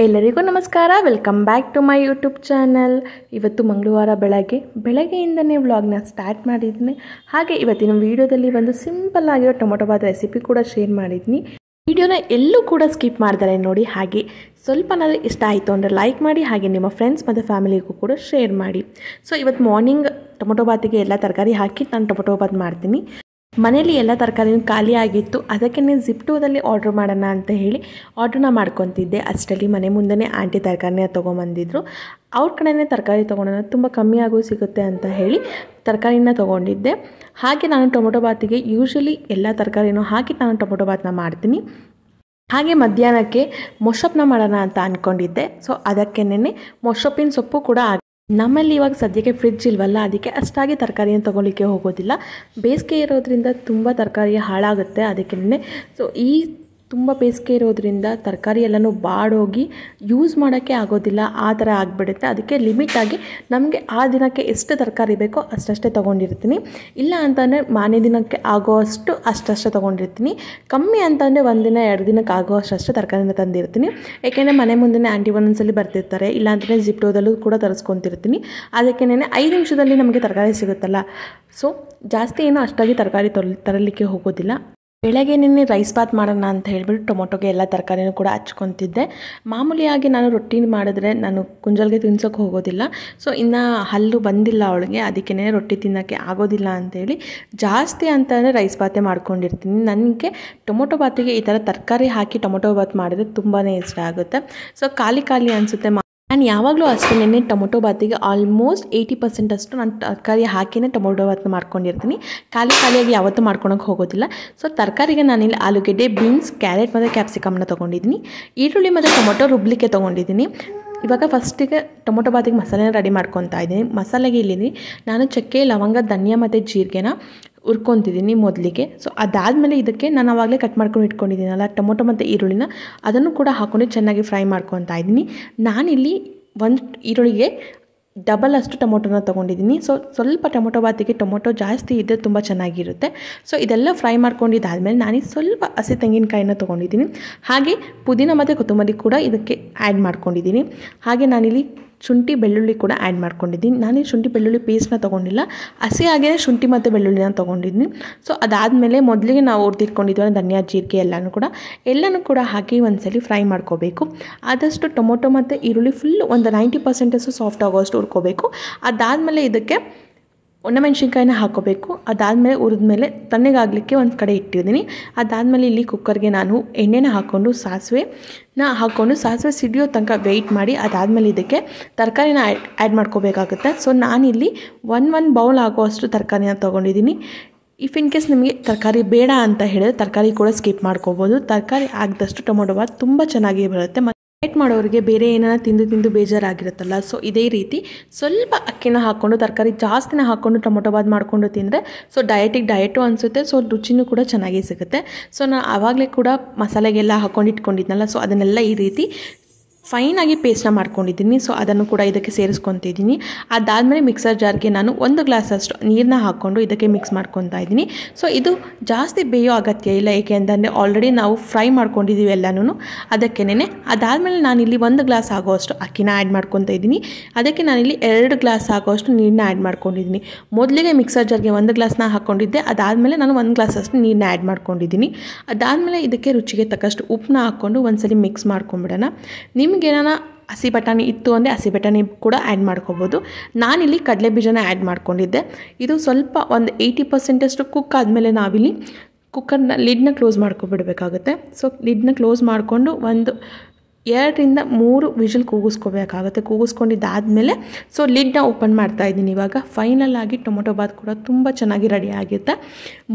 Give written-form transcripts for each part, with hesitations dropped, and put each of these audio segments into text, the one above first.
ಎಲ್ಲರಿಗೂ ನಮಸ್ಕಾರ. Welcome back to my YouTube channel. ಇವತ್ತು ಮಂಗಳವಾರ ಬೆಳಗ್ಗೆಯಿಂದನೇ ವ್ಲಾಗ್ನ ಸ್ಟಾರ್ಟ್ ಮಾಡಿದ್ದೀನಿ. ಹಾಗೆ ಇವತ್ತಿನ ವಿಡಿಯೋದಲ್ಲಿ ಒಂದು ಸಿಂಪಲ್ ಆಗಿರೋ ಟೊಮೊಟೊ ಬಾತ್ ರೆಸಿಪಿ ಕೂಡ ಶೇರ್ ಮಾಡಿದ್ದೀನಿ. ವಿಡಿಯೋನ ಎಲ್ಲೂ ಕೂಡ ಸ್ಕಿಪ್ ಮಾಡ್ತಾರೆ ನೋಡಿ. ಹಾಗೆ ಸ್ವಲ್ಪನಾದರೂ ಇಷ್ಟ ಆಯಿತು ಅಂದರೆ ಲೈಕ್ ಮಾಡಿ, ಹಾಗೆ ನಿಮ್ಮ ಫ್ರೆಂಡ್ಸ್ ಮತ್ತು ಫ್ಯಾಮಿಲಿಗೂ ಕೂಡ ಶೇರ್ ಮಾಡಿ. ಸೊ ಇವತ್ತು ಮಾರ್ನಿಂಗ್ ಟೊಮೊಟೊ ಬಾತಿಗೆ ಎಲ್ಲ ತರಕಾರಿ ಹಾಕಿ ನಾನು ಟೊಮೊಟೊ ಬಾತ್ ಮಾಡ್ತೀನಿ. ಮನೇಲಿ ಎಲ್ಲ ತರಕಾರಿನೂ ಖಾಲಿ ಆಗಿತ್ತು, ಅದಕ್ಕೆ ಜಿಪ್ಟೋದಲ್ಲಿ ಆರ್ಡ್ರ್ ಮಾಡೋಣ ಅಂತ ಹೇಳಿ ಆರ್ಡ್ರನ್ನ ಮಾಡ್ಕೊತಿದ್ದೆ. ಅಷ್ಟರಲ್ಲಿ ಮನೆ ಮುಂದೆ ಆಂಟಿ ತರಕಾರಿನ ತೊಗೊಂಬಂದಿದ್ರು. ಅವ್ರ ಕಡೆಯೇ ತರಕಾರಿ ತೊಗೊಳೋಣ, ತುಂಬ ಕಮ್ಮಿ ಆಗೋ ಸಿಗುತ್ತೆ ಅಂತ ಹೇಳಿ ತರಕಾರಿನ ತೊಗೊಂಡಿದ್ದೆ. ಹಾಗೆ ನಾನು ಟೊಮೊಟೊ ಬಾತಿಗೆ ಯೂಶ್ವಲಿ ಎಲ್ಲ ತರಕಾರಿನೂ ಹಾಕಿ ನಾನು ಟೊಮೊಟೊ ಬಾತನ್ನ ಮಾಡ್ತೀನಿ. ಹಾಗೆ ಮಧ್ಯಾಹ್ನಕ್ಕೆ ಮೊಸಪ್ಪನ್ನ ಮಾಡೋಣ ಅಂತ ಅಂದ್ಕೊಂಡಿದ್ದೆ. ಸೊ ಅದಕ್ಕೇನೆ ಮೊಸಪ್ಪಿನ ಸೊಪ್ಪು ಕೂಡ ನಮ್ಮಲ್ಲಿ ಇವಾಗ ಸದ್ಯಕ್ಕೆ ಫ್ರಿಡ್ಜ್ ಇಲ್ವಲ್ಲ, ಅದಕ್ಕೆ ಅಷ್ಟಾಗಿ ತರಕಾರಿಯನ್ನು ತೊಗೊಳ್ಳಿಕ್ಕೆ ಹೋಗೋದಿಲ್ಲ. ಬೇಸಿಗೆ ಇರೋದ್ರಿಂದ ತುಂಬ ತರಕಾರಿ ಹಾಳಾಗುತ್ತೆ. ಅದಕ್ಕೇ ಸೊ ಈ ತುಂಬ ಬೇಸಿಗೆ ಇರೋದ್ರಿಂದ ತರಕಾರಿ ಎಲ್ಲನೂ ಬಾಡೋಗಿ ಯೂಸ್ ಮಾಡೋಕ್ಕೆ ಆಗೋದಿಲ್ಲ, ಆ ಥರ ಆಗಿಬಿಡುತ್ತೆ. ಅದಕ್ಕೆ ಲಿಮಿಟಾಗಿ ನಮಗೆ ಆ ದಿನಕ್ಕೆ ಎಷ್ಟು ತರಕಾರಿ ಬೇಕೋ ಅಷ್ಟಷ್ಟೇ ತೊಗೊಂಡಿರ್ತೀನಿ. ಇಲ್ಲ ಅಂತಂದರೆ ಮಾರನೇ ದಿನಕ್ಕೆ ಆಗೋ ಅಷ್ಟಷ್ಟೇ ತೊಗೊಂಡಿರ್ತೀನಿ. ಕಮ್ಮಿ ಅಂತಂದರೆ ಒಂದಿನ 2 ದಿನಕ್ಕೆ ಆಗೋ ಅಷ್ಟೇ ತರಕಾರಿನ ತಂದಿರ್ತೀನಿ. ಏಕೆಂದರೆ ಮನೆ ಮುಂದೆ ಆಂಟಿ ಒಂದೊಂದ್ಸಲಿ ಬರ್ತಿರ್ತಾರೆ, ಇಲ್ಲಾಂತಂದರೆ ಜಿಪ್ಟೋದಲ್ಲೂ ಕೂಡ ತರಿಸ್ಕೊತಿರ್ತೀನಿ. ಅದಕ್ಕೇನೆ 5 ನಿಮಿಷದಲ್ಲಿ ನಮಗೆ ತರಕಾರಿ ಸಿಗುತ್ತಲ್ಲ. ಸೊ ಜಾಸ್ತಿ ಏನೋ ಅಷ್ಟಾಗಿ ತರಕಾರಿ ತರಲಿಕ್ಕೆ ಹೋಗೋದಿಲ್ಲ. ಬೆಳಗ್ಗೆ ನಿನ್ನೆ ರೈಸ್ ಬಾತ್ ಮಾಡೋಣ ಅಂತ ಹೇಳಿಬಿಟ್ಟು ಟೊಮೊಟೊಗೆ ಎಲ್ಲ ತರಕಾರಿನೂ ಕೂಡ ಹಚ್ಕೊತಿದ್ದೆ. ಮಾಮೂಲಿಯಾಗಿ ನಾನು ರೊಟ್ಟಿ ಮಾಡಿದ್ರೆ ನಾನು ಕುಂಜಲ್ಗೆ ತಿನ್ಸೋಕ್ಕೆ ಹೋಗೋದಿಲ್ಲ. ಸೊ ಇನ್ನು ಹಲ್ಲು ಬಂದಿಲ್ಲ ಅವಳಿಗೆ, ಅದಕ್ಕೇ ರೊಟ್ಟಿ ತಿನ್ನೋಕ್ಕೆ ಆಗೋದಿಲ್ಲ ಅಂಥೇಳಿ ಜಾಸ್ತಿ ಅಂತಂದರೆ ರೈಸ್ ಬಾತೇ ಮಾಡ್ಕೊಂಡಿರ್ತೀನಿ. ನನಗೆ ಟೊಮೊಟೊ ಬಾತಿಗೆ ಈ ಥರ ತರಕಾರಿ ಹಾಕಿ ಟೊಮೊಟೊ ಬಾತ್ ಮಾಡಿದ್ರೆ ತುಂಬಾ ಇಷ್ಟ ಆಗುತ್ತೆ. ಸೊ ಖಾಲಿ ಅನಿಸುತ್ತೆ. ನಾನು ಯಾವಾಗಲೂ ಅಷ್ಟೇ ನೆನ್ನೆ ಟೊಮೊಟೊ ಬಾತಿಗೆ ಆಲ್ಮೋಸ್ಟ್ 80% ಅಷ್ಟು ನಾನು ತರಕಾರಿ ಹಾಕಿನೇ ಟೊಮೊಟೊ ಬಾತನ್ನ ಮಾಡ್ಕೊಂಡಿರ್ತೀನಿ. ಖಾಲಿಯಾಗಿ ಯಾವತ್ತೂ ಮಾಡ್ಕೊಳಕ್ಕೆ ಹೋಗೋದಿಲ್ಲ. ಸೊ ತರಕಾರಿಗೆ ನಾನಿಲ್ಲಿ ಆಲೂಗೆಡ್ಡೆ, ಬೀನ್ಸ್, ಕ್ಯಾರೆಟ್ ಮತ್ತು ಕ್ಯಾಪ್ಸಿಕಮ್ನ ತೊಗೊಂಡಿದ್ದೀನಿ. ಈರುಳ್ಳಿ ಮತ್ತು ಟೊಮೊಟೊ ರುಬ್ಲಿಕ್ಕೆ ತೊಗೊಂಡಿದ್ದೀನಿ. ಇವಾಗ ಫಸ್ಟಿಗೆ ಟೊಮೊಟೊ ಬಾತಿಗೆ ಮಸಾಲೆನ ರೆಡಿ ಮಾಡ್ಕೊತಾ ಇದ್ದೀನಿ. ಮಸಾಲೆಗೆ ಇಲ್ಲಿ ನಾನು ಚಕ್ಕೆ, ಲವಂಗ, ಧನಿಯಾ ಮತ್ತು ಜೀರಿಗೆನ ಹುರ್ಕೊತಿದ್ದೀನಿ ಮೊದಲಿಗೆ. ಸೊ ಅದಾದಮೇಲೆ ಇದಕ್ಕೆ ನಾನು ಆವಾಗಲೇ ಕಟ್ ಮಾಡ್ಕೊಂಡು ಇಟ್ಕೊಂಡಿದ್ದೀನಲ್ಲ ಟೊಮೊಟೊ ಮತ್ತು ಈರುಳ್ಳಿನ, ಅದನ್ನು ಕೂಡ ಹಾಕ್ಕೊಂಡು ಚೆನ್ನಾಗಿ ಫ್ರೈ ಮಾಡ್ಕೊತಾ ಇದ್ದೀನಿ. ನಾನಿಲ್ಲಿ ಒಂದು ಈರುಳ್ಳಿಗೆ ಡಬಲ್ ಅಷ್ಟು ಟೊಮೊಟೊನ ತೊಗೊಂಡಿದ್ದೀನಿ. ಸೊ ಸ್ವಲ್ಪ ಟೊಮೊಟೊ ಬಾತಿಗೆ ಟೊಮೊಟೊ ಜಾಸ್ತಿ ಇದ್ದರೆ ತುಂಬ ಚೆನ್ನಾಗಿರುತ್ತೆ. ಸೊ ಇದೆಲ್ಲ ಫ್ರೈ ಮಾಡ್ಕೊಂಡಿದ್ದಾದಮೇಲೆ ನಾನೀಗ ಸ್ವಲ್ಪ ಹಸಿ ತೆಂಗಿನಕಾಯಿನ ತೊಗೊಂಡಿದ್ದೀನಿ. ಹಾಗೆ ಪುದೀನ ಮತ್ತು ಕೊತ್ತಂಬರಿ ಕೂಡ ಇದಕ್ಕೆ ಆ್ಯಡ್ ಮಾಡ್ಕೊಂಡಿದ್ದೀನಿ. ಹಾಗೆ ನಾನಿಲ್ಲಿ ಶುಂಠಿ ಬೆಳ್ಳುಳ್ಳಿ ಕೂಡ ಆ್ಯಡ್ ಮಾಡ್ಕೊಂಡಿದ್ದೀನಿ. ನಾನಿಲ್ಲಿ ಶುಂಠಿ ಬೆಳ್ಳುಳ್ಳಿ ಪೇಸ್ಟ್ನ ತೊಗೊಂಡಿಲ್ಲ, ಹಸಿಯಾಗೇ ಶುಂಠಿ ಮತ್ತು ಬೆಳ್ಳುಳ್ಳಿನ ತೊಗೊಂಡಿದ್ದೀನಿ. ಸೊ ಅದಾದಮೇಲೆ ಮೊದಲಿಗೆ ನಾವು ಹುರಿದಿಟ್ಕೊಂಡಿದ್ವಿ ಧನಿಯಾ, ಜೀರಿಗೆ ಎಲ್ಲನೂ ಕೂಡ ಹಾಕಿ ಒಂದ್ಸಲಿ ಫ್ರೈ ಮಾಡ್ಕೋಬೇಕು. ಆದಷ್ಟು ಟೊಮೊಟೊ ಮತ್ತು ಈರುಳ್ಳಿ ಫುಲ್ ಒಂದು 90% ಸಾಫ್ಟ್ ಆಗೋಷ್ಟು ಹುರ್ಕೋಬೇಕು. ಅದಾದಮೇಲೆ ಇದಕ್ಕೆ ಒಣಮೆಣ್ಸಿನ್ಕಾಯಿನ ಹಾಕೋಬೇಕು. ಅದಾದಮೇಲೆ ಹುರಿದ್ಮೇಲೆ ತಣ್ಣಗಾಗಲಿಕ್ಕೆ ಒಂದು ಕಡೆ ಇಟ್ಟಿದ್ದೀನಿ. ಅದಾದಮೇಲೆ ಇಲ್ಲಿ ಕುಕ್ಕರ್ಗೆ ನಾನು ಎಣ್ಣೆನ ಹಾಕ್ಕೊಂಡು ಸಾಸಿವೆ ಸಿಡಿಯೋ ತನಕ ವೆಯ್ಟ್ ಮಾಡಿ ಅದಾದಮೇಲೆ ಇದಕ್ಕೆ ತರಕಾರಿನ ಆ್ಯಡ್ ಮಾಡ್ಕೋಬೇಕಾಗುತ್ತೆ. ಸೊ ನಾನಿಲ್ಲಿ ಒಂದು ಬೌಲ್ ಆಗೋಷ್ಟು ತರಕಾರಿನ ತೊಗೊಂಡಿದ್ದೀನಿ. ಇಫ್ ಇನ್ ಕೇಸ್ ನಿಮಗೆ ತರಕಾರಿ ಬೇಡ ಅಂತ ಹೇಳಿದ್ರೆ ತರಕಾರಿ ಕೂಡ ಸ್ಕಿಪ್ ಮಾಡ್ಕೋಬೋದು. ತರಕಾರಿ ಆಗಿದಷ್ಟು ಟೊಮೊಟೊ ಬಾತ್ ತುಂಬ ಚೆನ್ನಾಗಿ ಬರುತ್ತೆ. ಡಯಟ್ ಮಾಡೋರಿಗೆ ಬೇರೆ ಏನಾರ ತಿಂದು ಬೇಜಾರಾಗಿರುತ್ತಲ್ಲ, ಸೊ ಇದೇ ರೀತಿ ಸ್ವಲ್ಪ ಅಕ್ಕಿನ ಹಾಕ್ಕೊಂಡು ತರಕಾರಿ ಜಾಸ್ತಿನ ಹಾಕ್ಕೊಂಡು ಟೊಮೊಟೊ ಬಾತ್ ಮಾಡಿಕೊಂಡು ತಿಂದರೆ ಸೊ ಡಯಟು ಅನಿಸುತ್ತೆ. ಸೊ ರುಚಿನೂ ಕೂಡ ಚೆನ್ನಾಗೇ ಸಿಗುತ್ತೆ. ಸೊ ನಾನು ಆವಾಗಲೇ ಕೂಡ ಮಸಾಲೆಗೆಲ್ಲ ಹಾಕ್ಕೊಂಡು ಇಟ್ಕೊಂಡಿದ್ನಲ್ಲ, ಸೊ ಅದನ್ನೆಲ್ಲ ಈ ರೀತಿ ಫೈನಾಗಿ ಪೇಸ್ಟ್ನ ಮಾಡ್ಕೊಂಡಿದ್ದೀನಿ. ಸೊ ಅದನ್ನು ಕೂಡ ಇದಕ್ಕೆ ಸೇರಿಸ್ಕೊತಿದ್ದೀನಿ. ಅದಾದಮೇಲೆ ಮಿಕ್ಸರ್ ಜಾರ್ಗೆ ನಾನು 1 ಗ್ಲಾಸ್ ಅಷ್ಟು ನೀರನ್ನ ಹಾಕ್ಕೊಂಡು ಇದಕ್ಕೆ ಮಿಕ್ಸ್ ಮಾಡ್ಕೊತಾ ಇದ್ದೀನಿ. ಸೊ ಇದು ಜಾಸ್ತಿ ಬೇಯೋ ಅಗತ್ಯ ಇಲ್ಲ, ಏಕೆ ಅಂತಂದರೆ ಆಲ್ರೆಡಿ ನಾವು ಫ್ರೈ ಮಾಡ್ಕೊಂಡಿದ್ದೀವಿ ಎಲ್ಲನೂ. ಅದಕ್ಕೇನೆ ಅದಾದಮೇಲೆ ನಾನಿಲ್ಲಿ 1 ಗ್ಲಾಸ್ ಆಗೋಷ್ಟು ಅಕ್ಕಿನ ಆ್ಯಡ್ ಮಾಡ್ಕೊತಾ ಇದ್ದೀನಿ. ಅದಕ್ಕೆ ನಾನಿಲ್ಲಿ 2 ಗ್ಲಾಸ್ ಆಗೋಷ್ಟು ನೀರನ್ನ ಆ್ಯಡ್ ಮಾಡ್ಕೊಂಡಿದ್ದೀನಿ. ಮೊದಲಿಗೆ ಮಿಕ್ಸರ್ ಜಾರ್ಗೆ 1 ಗ್ಲಾಸ್ನ ಹಾಕ್ಕೊಂಡಿದ್ದೆ, ಅದಾದಮೇಲೆ ನಾನು 1 ಗ್ಲಾಸ್ ಅಷ್ಟು ನೀರನ್ನ ಆ್ಯಡ್ ಮಾಡ್ಕೊಂಡಿದ್ದೀನಿ. ಅದಾದಮೇಲೆ ಇದಕ್ಕೆ ರುಚಿಗೆ ತಕ್ಕಷ್ಟು ಉಪ್ಪನ್ನ ಹಾಕ್ಕೊಂಡು ಒಂದ್ಸಲಿ ಮಿಕ್ಸ್ ಮಾಡ್ಕೊಂಬಿಡೋಣ. ನಿಮಗೇನಾರ ಹಸಿ ಬಟಾಣಿ ಇತ್ತು ಅಂದರೆ ಹಸಿ ಬಟಾಣಿ ಕೂಡ ಆ್ಯಡ್ ಮಾಡ್ಕೋಬೋದು. ನಾನಿಲ್ಲಿ ಕಡಲೆ ಬೀಜನ ಆ್ಯಡ್ ಮಾಡ್ಕೊಂಡಿದ್ದೆ. ಇದು ಸ್ವಲ್ಪ ಒಂದು 80% ಅಷ್ಟು ಕುಕ್ ಆದಮೇಲೆ ನಾವಿಲ್ಲಿ ಕುಕ್ಕರ್ನ ಲಿಡ್ನ ಕ್ಲೋಸ್ ಮಾಡ್ಕೊಬಿಡಬೇಕಾಗುತ್ತೆ. ಸೊ ಲಿಡ್ನ ಕ್ಲೋಸ್ ಮಾಡಿಕೊಂಡು ಒಂದು 2 ರಿಂದ 3 ವಿಷಲ್ ಕೂಗಿಸ್ಕೋಬೇಕಾಗುತ್ತೆ. ಕೂಗಿಸ್ಕೊಂಡಿದ್ದಾದಮೇಲೆ ಸೊ ಲಿಡ್ನ ಓಪನ್ ಮಾಡ್ತಾ ಇದ್ದೀನಿ. ಇವಾಗ ಫೈನಲ್ ಆಗಿ ಟೊಮೊಟೊ ಬಾತ್ ಕೂಡ ತುಂಬ ಚೆನ್ನಾಗಿ ರೆಡಿ ಆಗುತ್ತೆ.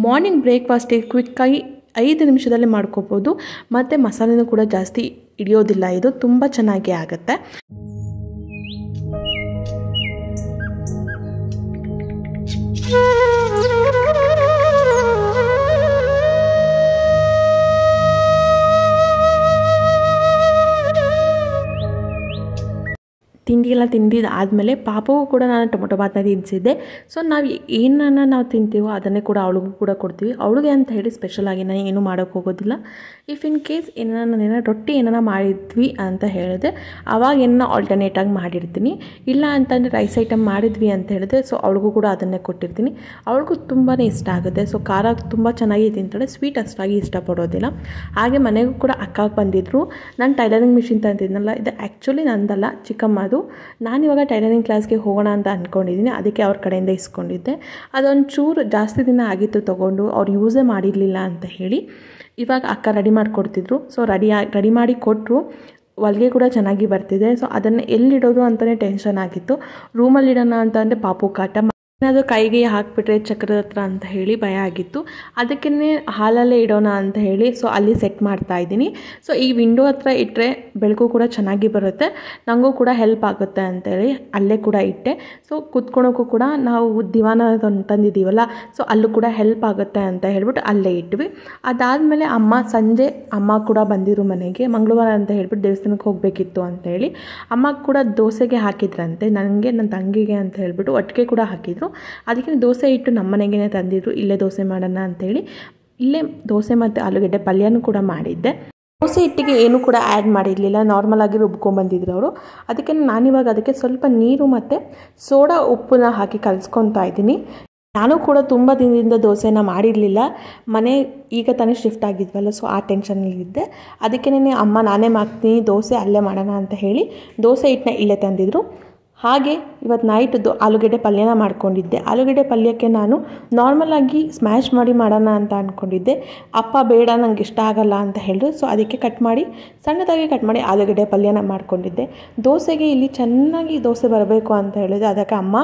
ಮಾರ್ನಿಂಗ್ ಬ್ರೇಕ್ಫಾಸ್ಟಿಗೆ ಕ್ವಿಕ್ಕಾಗಿ 5 ನಿಮಿಷದಲ್ಲಿ ಮಾಡ್ಕೋಬೋದು. ಮತ್ತು ಮಸಾಲೆನೂ ಕೂಡ ಜಾಸ್ತಿ ಹಿಡಿಯೋದಿಲ್ಲ, ಇದು ತುಂಬ ಚೆನ್ನಾಗಿ ಆಗುತ್ತೆ. ತಿಂಡಿ ತಿಂಡಿ ತಿಂದಿದ್ದಾದಮೇಲೆ ಪಾಪಗೂ ಕೂಡ ನಾನು ಟೊಮೊಟೊ ಬಾತನ್ನ ತಿನ್ನಿಸಿದ್ದೆ. ಸೊ ನಾವು ಏನನ್ನ ನಾವು ತಿಂತೀವೋ ಅದನ್ನೇ ಕೂಡ ಅವಳಿಗೂ ಕೂಡ ಕೊಡ್ತೀವಿ. ಅವಳಿಗೆ ಅಂತ ಹೇಳಿ ಸ್ಪೆಷಲಾಗಿ ನಾನು ಏನೂ ಮಾಡೋಕ್ಕೆ ಹೋಗೋದಿಲ್ಲ. ಇಫ್ ಇನ್ ಕೇಸ್ ನಾನೇನೋ ರೊಟ್ಟಿ ಏನಾರ ಮಾಡಿದ್ವಿ ಅಂತ ಹೇಳಿದ್ರೆ ಆವಾಗ ಏನೋ ಆಲ್ಟರ್ನೇಟಾಗಿ ಮಾಡಿರ್ತೀನಿ. ಇಲ್ಲ ಅಂತಂದರೆ ರೈಸ್ ಐಟಮ್ ಮಾಡಿದ್ವಿ ಅಂತ ಹೇಳಿದ್ರೆ ಸೊ ಅವಳಿಗೂ ಕೂಡ ಅದನ್ನೇ ಕೊಟ್ಟಿರ್ತೀನಿ. ಅವಳಿಗೂ ತುಂಬಾ ಇಷ್ಟ ಆಗುತ್ತೆ. ಸೊ ಖಾರ ತುಂಬ ಚೆನ್ನಾಗಿ ತಿಂತಾಳೆ, ಸ್ವೀಟ್ ಅಷ್ಟಾಗಿ ಇಷ್ಟಪಡೋದಿಲ್ಲ. ಹಾಗೆ ಮನೆಗೂ ಕೂಡ ಅಕ್ಕಾಗಿ ಬಂದಿದ್ದರು. ನಾನು ಟೈಲರಿಂಗ್ ಮಿಷಿನ್ ತಂದಿದ್ನಲ್ಲ, ಇದು ಆ್ಯಕ್ಚುಲಿ ನಂದಲ್ಲ, ಚಿಕ್ಕಮ್ಮದು. ನಾನಿವಾಗ ಟೈಲರಿಂಗ್ ಕ್ಲಾಸ್ಗೆ ಹೋಗೋಣ ಅಂತ ಅಂದ್ಕೊಂಡಿದ್ದೀನಿ. ಅದಕ್ಕೆ ಅವ್ರ ಕಡೆಯಿಂದ ಇಸ್ಕೊಂಡಿದ್ದೆ. ಅದೊಂದು ಚೂರು ಜಾಸ್ತಿ ದಿನ ಆಗಿತ್ತು ತೊಗೊಂಡು, ಅವ್ರು ಯೂಸೇ ಮಾಡಿರಲಿಲ್ಲ ಅಂತ ಹೇಳಿ. ಇವಾಗ ಅಕ್ಕ ರೆಡಿ ಮಾಡಿಕೊಡ್ತಿದ್ರು. ಸೊ ರೆಡಿ ಮಾಡಿ ಕೊಟ್ಟರು. ಹೊಲಿಗೆ ಕೂಡ ಚೆನ್ನಾಗಿ ಬರ್ತಿದೆ. ಸೊ ಅದನ್ನು ಎಲ್ಲಿಡೋದು ಅಂತಲೇ ಟೆನ್ಷನ್ ಆಗಿತ್ತು. ರೂಮಲ್ಲಿ ಇಡೋಣ ಅಂತ ಅಂದರೆ ಪಾಪು ಕಾಟ, ಏನಾದರೂ ಕೈಗೆ ಹಾಕಿಬಿಟ್ರೆ ಚಕ್ರದ ಹತ್ರ ಅಂತ ಹೇಳಿ ಭಯ ಆಗಿತ್ತು. ಅದಕ್ಕೇ ಹಾಲಲ್ಲೇ ಇಡೋಣ ಅಂತ ಹೇಳಿ ಸೊ ಅಲ್ಲಿ ಸೆಟ್ ಮಾಡ್ತಾಯಿದ್ದೀನಿ. ಸೊ ಈ ವಿಂಡೋ ಹತ್ರ ಇಟ್ಟರೆ ಬೆಳಕು ಕೂಡ ಚೆನ್ನಾಗಿ ಬರುತ್ತೆ, ನನಗೂ ಕೂಡ ಹೆಲ್ಪ್ ಆಗುತ್ತೆ ಅಂತೇಳಿ ಅಲ್ಲೇ ಕೂಡ ಇಟ್ಟೆ. ಸೊ ಕುತ್ಕೊಳೋಕ್ಕೂ ಕೂಡ ನಾವು ದಿವಾನ ತಂದಿದ್ದೀವಲ್ಲ, ಸೊ ಅಲ್ಲೂ ಕೂಡ ಹೆಲ್ಪ್ ಆಗುತ್ತೆ ಅಂತ ಹೇಳ್ಬಿಟ್ಟು ಅಲ್ಲೇ ಇಟ್ವಿ. ಅದಾದಮೇಲೆ ಸಂಜೆ ಅಮ್ಮ ಕೂಡ ಬಂದಿರು ಮನೆಗೆ. ಮಂಗಳವಾರ ಅಂತ ಹೇಳ್ಬಿಟ್ಟು ದೇವಸ್ಥಾನಕ್ಕೆ ಹೋಗಬೇಕಿತ್ತು ಅಂತೇಳಿ ಅಮ್ಮ ಕೂಡ ದೋಸೆಗೆ ಹಾಕಿದ್ರಂತೆ, ನನಗೆ ನನ್ನ ತಂಗಿಗೆ ಅಂತ ಹೇಳ್ಬಿಟ್ಟು ಒಟ್ಟಿಗೆ ಕೂಡ ಹಾಕಿದರು. ಅದಕ್ಕೆ ದೋಸೆ ಇಟ್ಟು ನಮ್ಮ ಮನೆಗೇ ತಂದಿದ್ರು, ಇಲ್ಲೇ ದೋಸೆ ಮಾಡೋಣ ಅಂಥೇಳಿ ಇಲ್ಲೇ ದೋಸೆ ಮತ್ತು ಆಲೂಗಡ್ಡೆ ಪಲ್ಯನೂ ಕೂಡ ಮಾಡಿದ್ದೆ. ದೋಸೆ ಹಿಟ್ಟಿಗೆ ಏನೂ ಕೂಡ ಆ್ಯಡ್ ಮಾಡಿರಲಿಲ್ಲ, ನಾರ್ಮಲಾಗಿ ರುಬ್ಕೊಂಬಂದಿದ್ರು ಅವರು. ಅದಕ್ಕೆ ನಾನಿವಾಗ ಅದಕ್ಕೆ ಸ್ವಲ್ಪ ನೀರು ಮತ್ತು ಸೋಡಾ ಉಪ್ಪನ್ನ ಹಾಕಿ ಕಲಿಸ್ಕೊತಾ ಇದ್ದೀನಿ. ನಾನು ಕೂಡ ತುಂಬ ದಿನದಿಂದ ದೋಸೆನ ಮಾಡಿರಲಿಲ್ಲ. ಮನೆ ಈಗ ತಾನೇ ಶಿಫ್ಟ್ ಆಗಿದ್ವಲ್ಲ, ಸೊ ಆ ಟೆನ್ಷನಲ್ಲಿದ್ದೆ. ಅದಕ್ಕೇ ಅಮ್ಮ ನಾನೇ ಮಾಡ್ತೀನಿ ದೋಸೆ, ಅಲ್ಲೇ ಮಾಡೋಣ ಅಂತ ಹೇಳಿ ದೋಸೆ ಹಿಟ್ಟನ್ನ ಇಲ್ಲೇ ತಂದಿದ್ರು. ಹಾಗೆ ಇವತ್ತು ನೈಟ್ದು ಆಲೂಗಡ್ಡೆ ಪಲ್ಯನ ಮಾಡ್ಕೊಂಡಿದ್ದೆ. ಆಲೂಗಡ್ಡೆ ಪಲ್ಯಕ್ಕೆ ನಾನು ನಾರ್ಮಲಾಗಿ ಸ್ಮ್ಯಾಶ್ ಮಾಡಿ ಮಾಡೋಣ ಅಂತ ಅಂದ್ಕೊಂಡಿದ್ದೆ. ಅಪ್ಪ ಬೇಡ, ನನಗೆ ಇಷ್ಟ ಆಗಲ್ಲ ಅಂತ ಹೇಳಿದ್ರು. ಸೊ ಅದಕ್ಕೆ ಸಣ್ಣದಾಗಿ ಕಟ್ ಮಾಡಿ ಆಲೂಗಡ್ಡೆ ಪಲ್ಯನ ಮಾಡ್ಕೊಂಡಿದ್ದೆ. ದೋಸೆಗೆ ಇಲ್ಲಿ ಚೆನ್ನಾಗಿ ದೋಸೆ ಬರಬೇಕು ಅಂತ ಹೇಳಿದ್ರೆ ಅದಕ್ಕೆ ಅಮ್ಮ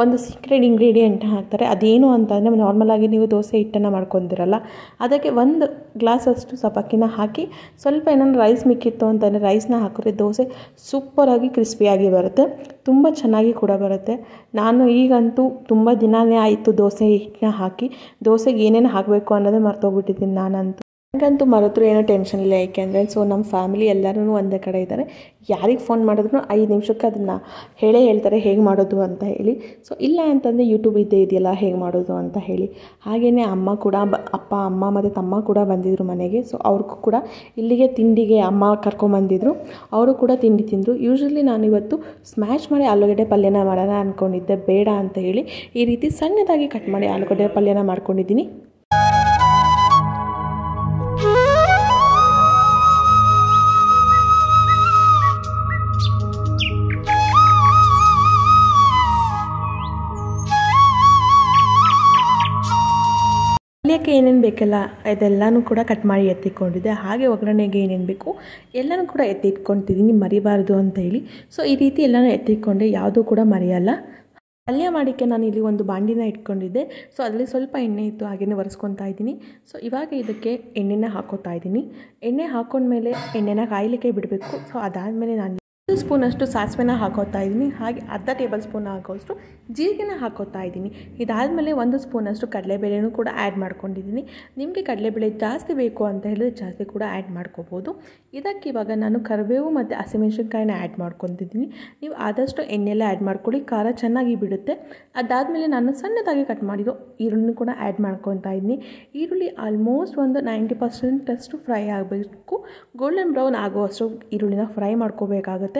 ಒಂದು ಸೀಕ್ರೆಟ್ ಇಂಗ್ರೀಡಿಯೆಂಟ್ ಹಾಕ್ತಾರೆ. ಅದೇನು ಅಂತಂದರೆ, ನಾರ್ಮಲಾಗಿ ನೀವು ದೋಸೆ ಹಿಟ್ಟನ್ನು ಮಾಡ್ಕೊತಿರಲ್ಲ, ಅದಕ್ಕೆ 1 ಗ್ಲಾಸಷ್ಟು ಸಬ್ಬಕ್ಕಿನ ಹಾಕಿ ಸ್ವಲ್ಪ ಏನಾದ್ರು ರೈಸ್ ಮಿಕ್ಕಿತ್ತು ಅಂತಂದರೆ ರೈಸ್ನ ಹಾಕಿದ್ರೆ ದೋಸೆ ಸೂಪರಾಗಿ ಕ್ರಿಸ್ಪಿಯಾಗಿ ಬರುತ್ತೆ, ತುಂಬ ಚೆನ್ನಾಗಿ ಕೂಡ ಬರುತ್ತೆ. ನಾನು ಈಗಂತೂ ತುಂಬ ದಿನವೇ ಆಯಿತು ದೋಸೆ ಹಿಟ್ಟನ್ನ ಹಾಕಿ. ದೋಸೆಗೆ ಏನೇನು ಹಾಕಬೇಕು ಅನ್ನೋದೇ ಮರ್ತೋಗ್ಬಿಟ್ಟಿದ್ದೀನಿ ನಾನಂತೂ. ನನಗಂತೂ ಮರೆತರು ಏನೋ ಟೆನ್ಷನ್ ಇಲ್ಲ, ಏಕೆಂದರೆ ಸೊ ನಮ್ಮ ಫ್ಯಾಮಿಲಿ ಎಲ್ಲರೂ ಒಂದೇ ಕಡೆ ಇದ್ದಾರೆ. ಯಾರಿಗೆ ಫೋನ್ ಮಾಡಿದ್ರು 5 ನಿಮಿಷಕ್ಕೆ ಅದನ್ನು ಹೇಳ್ತಾರೆ ಹೇಗೆ ಮಾಡೋದು ಅಂತ ಹೇಳಿ. ಸೊ ಇಲ್ಲ ಅಂತಂದರೆ ಯೂಟ್ಯೂಬ್ ಇದೆಯಲ್ಲ ಹೇಗೆ ಮಾಡೋದು ಅಂತ ಹೇಳಿ. ಹಾಗೆಯೇ ಅಮ್ಮ ಕೂಡ ಅಮ್ಮ ಮತ್ತು ತಮ್ಮ ಕೂಡ ಬಂದಿದ್ದರು ಮನೆಗೆ. ಸೊ ಅವ್ರಿಗೂ ಕೂಡ ಇಲ್ಲಿಗೆ ತಿಂಡಿಗೆ ಅಮ್ಮ ಕರ್ಕೊಂಬಂದಿದ್ರು, ಅವರು ಕೂಡ ತಿಂಡಿ ತಿಂದರು. ಯೂಶ್ವಲಿ ನಾನು ಇವತ್ತು ಸ್ಮ್ಯಾಶ್ ಮಾಡಿ ಆಲೂಗಡ್ಡೆ ಪಲ್ಯನ ಮಾಡೋಣ ಅಂದ್ಕೊಂಡಿದ್ದೆ, ಬೇಡ ಅಂತ ಹೇಳಿ ಈ ರೀತಿ ಸಣ್ಣದಾಗಿ ಕಟ್ ಮಾಡಿ ಆಲೂಗಡ್ಡೆ ಪಲ್ಯನ ಮಾಡ್ಕೊಂಡಿದ್ದೀನಿ. ಪಲ್ಯಕ್ಕೆ ಏನೇನು ಬೇಕಲ್ಲ ಇದೆಲ್ಲನೂ ಕೂಡ ಕಟ್ ಮಾಡಿ ಎತ್ತಿಕೊಂಡಿದ್ದೆ. ಹಾಗೆ ಒಗ್ಗರಣೆಗೆ ಏನೇನು ಬೇಕು ಎಲ್ಲನೂ ಕೂಡ ಎತ್ತಿಟ್ಕೊತಿದ್ದೀನಿ, ಮರಿಬಾರ್ದು ಅಂತ ಹೇಳಿ. ಸೊ ಈ ರೀತಿ ಎಲ್ಲನೂ ಎತ್ತಿಟ್ಕೊಂಡೆ, ಯಾವುದೂ ಕೂಡ ಮರೆಯಲ್ಲ. ಪಲ್ಯ ಮಾಡೋಕ್ಕೆ ನಾನು ಇಲ್ಲಿ ಒಂದು ಬಾಂಡಿನ ಇಟ್ಕೊಂಡಿದ್ದೆ. ಸೊ ಅದರಲ್ಲಿ ಸ್ವಲ್ಪ ಎಣ್ಣೆ ಇತ್ತು, ಹಾಗೆಯೇ ಒರೆಸ್ಕೊತಾ ಇದ್ದೀನಿ. ಸೊ ಇವಾಗ ಇದಕ್ಕೆ ಎಣ್ಣೆನ ಹಾಕೋತಾ ಇದ್ದೀನಿ. ಎಣ್ಣೆ ಹಾಕೊಂಡ್ಮೇಲೆ ಎಣ್ಣೆನ ಕಾಯಲಿಕ್ಕೆ ಬಿಡಬೇಕು. ಸೊ ಅದಾದಮೇಲೆ ನಾನು 1 ಸ್ಪೂನಷ್ಟು ಸಾಸಿವೆನ ಹಾಕೋತಾ ಇದ್ದೀನಿ. ಹಾಗೆ ಅರ್ಧ ಟೇಬಲ್ ಸ್ಪೂನ್ ಹಾಕೋಷ್ಟು ಜೀರಿಗೆನ ಹಾಕೋತಾ ಇದ್ದೀನಿ. ಇದಾದಮೇಲೆ 1 ಸ್ಪೂನಷ್ಟು ಕಡಲೆಬೇಳೆನೂ ಕೂಡ ಆ್ಯಡ್ ಮಾಡ್ಕೊಂಡಿದ್ದೀನಿ. ನಿಮಗೆ ಕಡಲೆಬೇಳೆ ಜಾಸ್ತಿ ಬೇಕು ಅಂತ ಹೇಳಿದ್ರೆ ಜಾಸ್ತಿ ಕೂಡ ಆ್ಯಡ್ ಮಾಡ್ಕೋಬೋದು. ಇದಕ್ಕೆ ಇವಾಗ ನಾನು ಕರಿಬೇವು ಮತ್ತು ಹಸಿಮೆಣಸಿನ್ಕಾಯಿನ ಆ್ಯಡ್ ಮಾಡ್ಕೊತಿದ್ದೀನಿ. ನೀವು ಆದಷ್ಟು ಎಣ್ಣೆಲ್ಲ ಆ್ಯಡ್ ಮಾಡ್ಕೊಳ್ಳಿ, ಖಾರ ಚೆನ್ನಾಗಿ ಬಿಡುತ್ತೆ. ಅದಾದಮೇಲೆ ನಾನು ಸಣ್ಣದಾಗಿ ಕಟ್ ಮಾಡಿರೋ ಈರುಳ್ಳಿ ಕೂಡ ಆ್ಯಡ್ ಮಾಡ್ಕೊತಾ ಇದ್ದೀನಿ. ಈರುಳ್ಳಿ ಆಲ್ಮೋಸ್ಟ್ ಒಂದು 90% ಫ್ರೈ ಆಗಬೇಕು, ಗೋಲ್ಡನ್ ಬ್ರೌನ್ ಆಗುವಷ್ಟು ಈರುಳ್ಳಿನ ಫ್ರೈ ಮಾಡ್ಕೋಬೇಕಾಗುತ್ತೆ.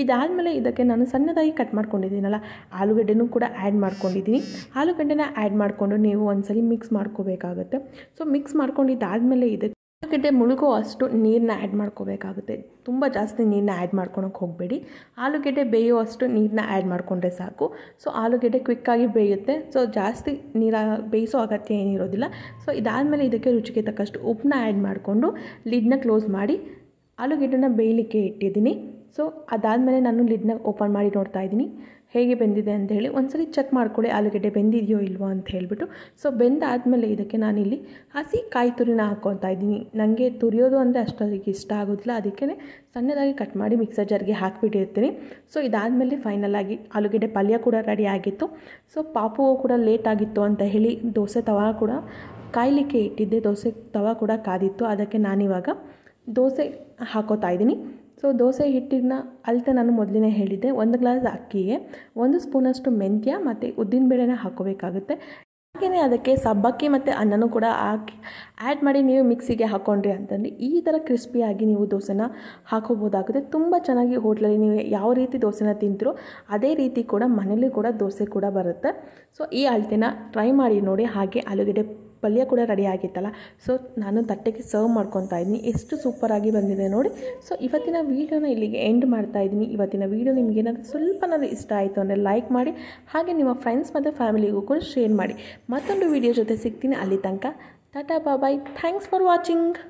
ಇದಾದಮೇಲೆ ಇದಕ್ಕೆ ನಾನು ಸಣ್ಣದಾಗಿ ಕಟ್ ಮಾಡ್ಕೊಂಡಿದ್ದೀನಲ್ಲ ಆಲೂಗಡ್ಡೆನೂ ಕೂಡ ಆ್ಯಡ್ ಮಾಡ್ಕೊಂಡಿದ್ದೀನಿ. ಆಲೂಗಡ್ಡೆನ ಆ್ಯಡ್ ಮಾಡಿಕೊಂಡು ನೀವು ಒಂದ್ಸಲಿ ಮಿಕ್ಸ್ ಮಾಡ್ಕೋಬೇಕಾಗುತ್ತೆ. ಸೊ ಮಿಕ್ಸ್ ಮಾಡ್ಕೊಂಡಿದ್ದಾದಮೇಲೆ ಇದಕ್ಕೆ ಆಲೂಗಡ್ಡೆ ಮುಳುಗೋ ಅಷ್ಟು ನೀರನ್ನ ಆ್ಯಡ್ ಮಾಡ್ಕೋಬೇಕಾಗುತ್ತೆ. ತುಂಬ ಜಾಸ್ತಿ ನೀರನ್ನ ಆ್ಯಡ್ ಮಾಡ್ಕೊಳಕ್ಕೆ ಹೋಗಬೇಡಿ. ಆಲೂಗಡ್ಡೆ ಬೇಯೋ ಅಷ್ಟು ನೀರನ್ನ ಆ್ಯಡ್ ಮಾಡಿಕೊಂಡ್ರೆ ಸಾಕು. ಸೊ ಆಲೂಗಡ್ಡೆ ಕ್ವಿಕ್ಕಾಗಿ ಬೇಯುತ್ತೆ. ಸೊ ಜಾಸ್ತಿ ಬೇಯಿಸೋ ಅಗತ್ಯ ಏನಿರೋದಿಲ್ಲ. ಸೊ ಇದಾದಮೇಲೆ ಇದಕ್ಕೆ ರುಚಿಗೆ ತಕ್ಕಷ್ಟು ಉಪ್ಪನ್ನ ಆ್ಯಡ್ ಮಾಡಿಕೊಂಡು ಲಿಡ್ನ ಕ್ಲೋಸ್ ಮಾಡಿ ಆಲೂಗಡ್ಡೆನ ಬೇಯಲಿಕ್ಕೆ ಇಟ್ಟಿದ್ದೀನಿ. ಸೊ ಅದಾದಮೇಲೆ ನಾನು ಲಿಡ್ನ ಓಪನ್ ಮಾಡಿ ನೋಡ್ತಾ ಇದ್ದೀನಿ ಹೇಗೆ ಬೆಂದಿದೆ ಅಂಥೇಳಿ. ಒಂದ್ಸರಿ ಚೆಕ್ ಮಾಡ್ಕೊಳ್ಳಿ ಆಲೂಗಡ್ಡೆ ಬೆಂದಿದೆಯೋ ಇಲ್ವೋ ಅಂತ ಹೇಳಿಬಿಟ್ಟು. ಸೊ ಬೆಂದಾದಮೇಲೆ ಇದಕ್ಕೆ ನಾನಿಲ್ಲಿ ಹಸಿ ಕಾಯಿ ತುರಿನ ಹಾಕ್ಕೊತಾ ಇದ್ದೀನಿ. ನನಗೆ ತುರಿಯೋದು ಅಂದರೆ ಅಷ್ಟೊಂದಿಗೆ ಇಷ್ಟ ಆಗೋದಿಲ್ಲ, ಅದಕ್ಕೆ ಸಣ್ಣದಾಗಿ ಕಟ್ ಮಾಡಿ ಮಿಕ್ಸರ್ ಜಾರ್ಗೆ ಹಾಕಿಬಿಟ್ಟಿರ್ತೀನಿ. ಸೊ ಇದಾದಮೇಲೆ ಫೈನಲಾಗಿ ಆಲೂಗಡ್ಡೆ ಪಲ್ಯ ಕೂಡ ರೆಡಿ ಆಗಿತ್ತು. ಸೊ ಪಾಪು ಕೂಡ ಲೇಟ್ ಆಗಿತ್ತು ಅಂತ ಹೇಳಿ ದೋಸೆ ತವಾ ಕೂಡ ಕಾಯಲಿಕ್ಕೆ ಇಟ್ಟಿದ್ದೆ. ದೋಸೆ ತವಾ ಕೂಡ ಕಾದಿತ್ತು, ಅದಕ್ಕೆ ನಾನಿವಾಗ ದೋಸೆ ಹಾಕೋತಾ ಇದ್ದೀನಿ. ಸೊ ದೋಸೆ ಹಿಟ್ಟಿನ ಅಳತೆ ನಾನು ಮೊದಲೇ ಹೇಳಿದ್ದೆ, 1 ಗ್ಲಾಸ್ ಅಕ್ಕಿಗೆ 1 ಸ್ಪೂನಷ್ಟು ಮೆಂತ್ಯ ಮತ್ತು ಉದ್ದಿನಬೇಳೆನ ಹಾಕೋಬೇಕಾಗುತ್ತೆ. ಹಾಗೆಯೇ ಅದಕ್ಕೆ ಸಬ್ಬಕ್ಕಿ ಮತ್ತು ಅನ್ನನೂ ಕೂಡ ಹಾಕಿ ಆ್ಯಡ್ ಮಾಡಿ ನೀವು ಮಿಕ್ಸಿಗೆ ಹಾಕ್ಕೊಂಡ್ರಿ ಅಂತಂದರೆ ಈ ಥರ ಕ್ರಿಸ್ಪಿಯಾಗಿ ನೀವು ದೋಸೆನ ಹಾಕೋಬೋದಾಗುತ್ತೆ. ತುಂಬ ಚೆನ್ನಾಗಿ ಹೋಟ್ಲಲ್ಲಿ ನೀವು ಯಾವ ರೀತಿ ದೋಸೆನ ತಿಂತೀರೋ ಅದೇ ರೀತಿ ಕೂಡ ಮನೇಲಿ ಕೂಡ ದೋಸೆ ಕೂಡ ಬರುತ್ತೆ. ಸೊ ಈ ಅಳತೆನ ಟ್ರೈ ಮಾಡಿ ನೋಡಿ. ಹಾಗೆ ಆಲೂಗಡ್ಡೆ ಪಲ್ಯ ಕೂಡ ರೆಡಿ ಆಗಿತ್ತಲ್ಲ, ಸೊ ನಾನು ತಟ್ಟೆಗೆ ಸರ್ವ್ ಮಾಡ್ಕೊತಾ ಇದ್ದೀನಿ. ಎಷ್ಟು ಸೂಪರಾಗಿ ಬಂದಿದೆ ನೋಡಿ. ಸೊ ಇವತ್ತಿನ ವೀಡಿಯೋನ ಇಲ್ಲಿಗೆ ಎಂಡ್ ಮಾಡ್ತಾ ಇದ್ದೀನಿ. ಇವತ್ತಿನ ವೀಡಿಯೋ ನಿಮ್ಗೆ ಏನಾದರೂ ಸ್ವಲ್ಪನಾದರೂ ಇಷ್ಟ ಆಯಿತು ಅಂದರೆ ಲೈಕ್ ಮಾಡಿ, ಹಾಗೆ ನಿಮ್ಮ ಫ್ರೆಂಡ್ಸ್ ಮತ್ತು ಫ್ಯಾಮಿಲಿಗೂ ಕೂಡ ಶೇರ್ ಮಾಡಿ. ಮತ್ತೊಂದು ವೀಡಿಯೋ ಜೊತೆ ಸಿಗ್ತೀನಿ. ಅಲ್ಲಿ ತನಕ tata bye. Thanks for watching.